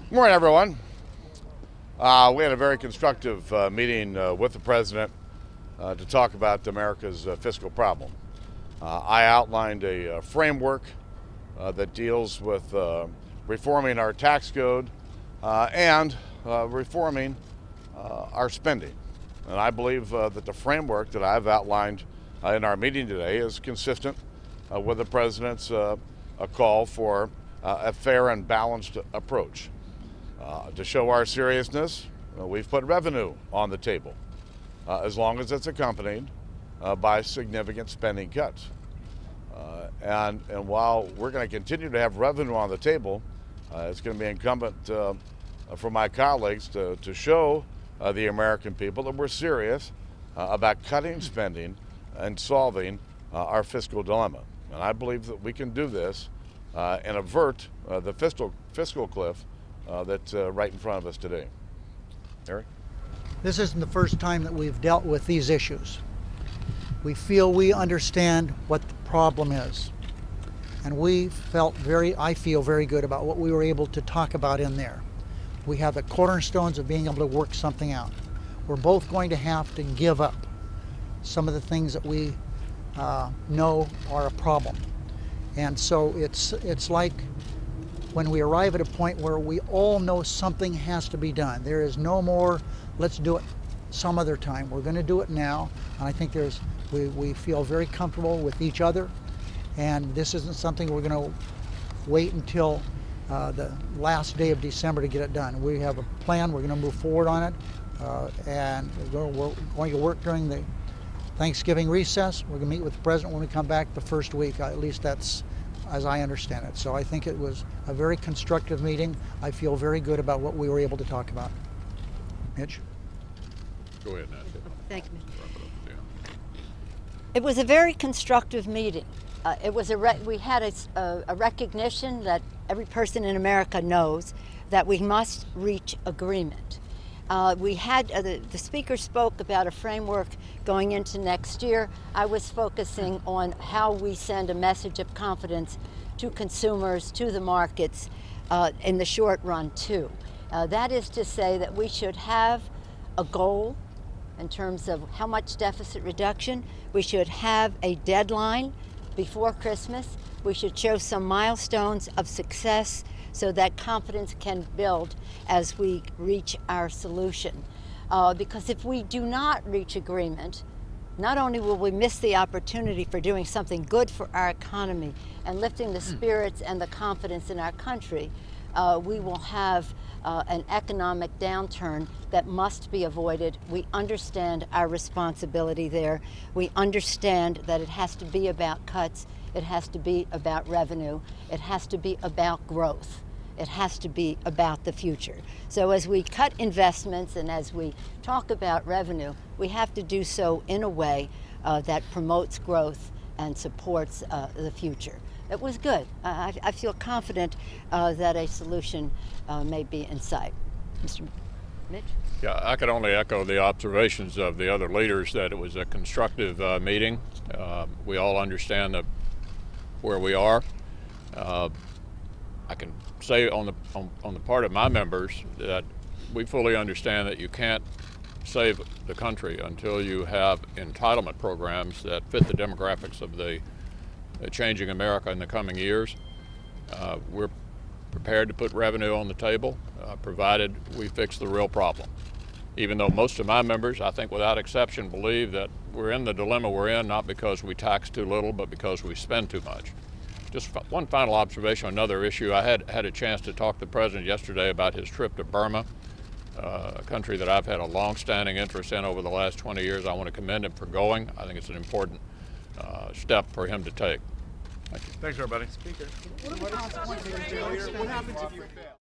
Good morning, everyone. We had a very constructive meeting with the president to talk about America's fiscal problem. I outlined a framework that deals with reforming our tax code and reforming our spending. And I believe that the framework that I've outlined in our meeting today is consistent with the president's call for a fair and balanced approach. To show our seriousness, we've put revenue on the table, as long as it's accompanied by significant spending cuts. And while we're going to continue to have revenue on the table, it's going to be incumbent for my colleagues to show the American people that we're serious about cutting spending and solving our fiscal dilemma. And I believe that we can do this and avert the fiscal cliff that's right in front of us today. Eric? This isn't the first time that we've dealt with these issues. We feel we understand what the problem is. And I feel very good about what we were able to talk about in there. We have the cornerstones of being able to work something out. We're both going to have to give up some of the things that we know are a problem. And so it's like when we arrive at a point where we all know something has to be done. There is no more, let's do it some other time. We're going to do it now. And I think we feel very comfortable with each other. And this isn't something we're going to wait until the last day of December to get it done. We have a plan. We're going to move forward on it. And we're going to work during the Thanksgiving recess. We're going to meet with the president when we come back the first week. At least that's as I understand it. So I think it was a very constructive meeting. I feel very good about what we were able to talk about. Mitch? Go ahead, Nancy. Thank you. It was a very constructive meeting. We had a recognition that every person in America knows that we must reach agreement. The speaker spoke about a framework going into next year. I was focusing on how we send a message of confidence to consumers, to the markets in the short run too. That is to say that we should have a goal in terms of how much deficit reduction. We should have a deadline before Christmas. We should show some milestones of success so that confidence can build as we reach our solution. Because if we do not reach agreement, not only will we miss the opportunity for doing something good for our economy and lifting the spirits and the confidence in our country, we will have an economic downturn that must be avoided. We understand our responsibility there. We understand that it has to be about cuts. It has to be about revenue. It has to be about growth. It has to be about the future. So as we cut investments and as we talk about revenue, we have to do so in a way that promotes growth and supports the future. It was good. I feel confident that a solution may be in sight. Mr. Mitch? Yeah, I could only echo the observations of the other leaders that it was a constructive meeting. We all understand where we are. I can say on the part of my members that we fully understand that you can't save the country until you have entitlement programs that fit the demographics of the changing America in the coming years. We're prepared to put revenue on the table, provided we fix the real problem. Even though most of my members, I think without exception, believe that we're in the dilemma we're in not because we tax too little, but because we spend too much. Just one final observation on another issue. I had a chance to talk to the president yesterday about his trip to Burma, a country that I've had a long-standing interest in over the last 20 years. I want to commend him for going. I think it's an important step for him to take. Thank you. Thanks, everybody. Speaker, what happens if you fail?